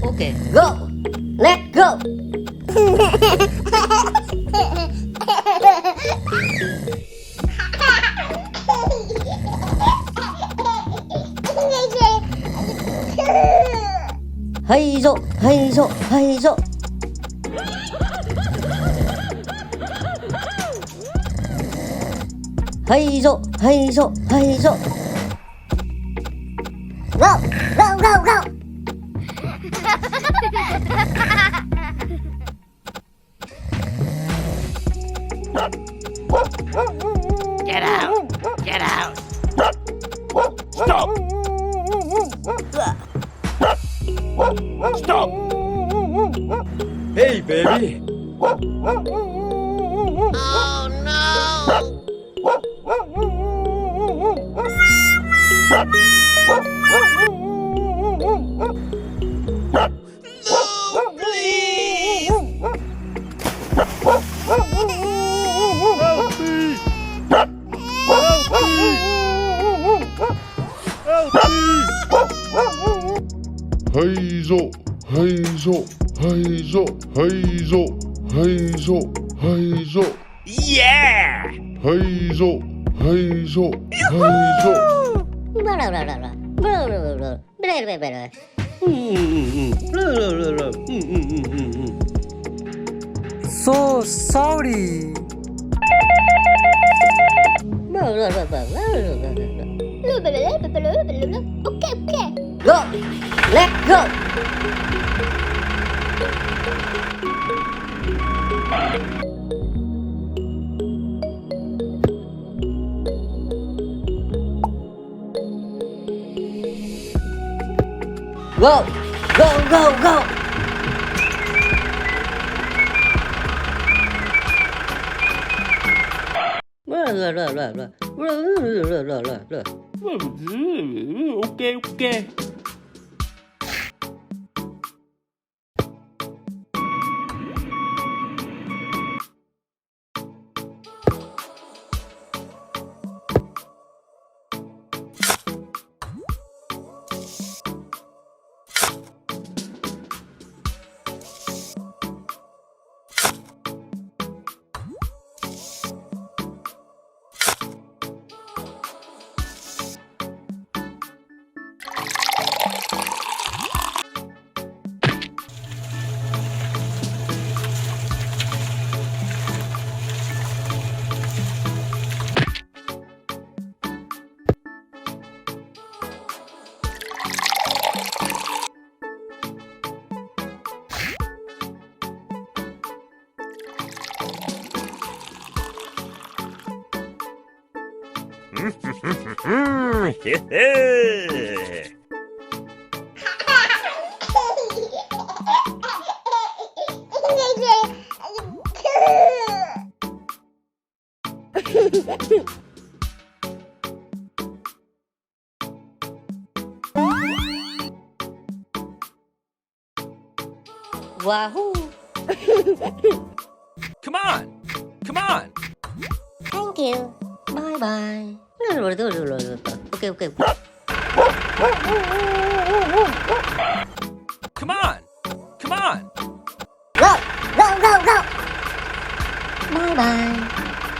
Okay, go. Let's go. Hay rộ, hay rộ, hay rộ. Hay rộ, hay rộ, hay rộ. Go, go, go, go. Get out! Get out! Stop! Stop! Hey, baby! Oh, no! No, please! Heizo, heizo, heizo, heizo, heizo, heizo, Yeah! heizo, heizo, heizo. So sorry. Okay. Go. Let's go. Go. Go, go, go. Okay. Wahoo. Come on! Thank you. Bye bye. Okay. Come on! Go. Bye bye.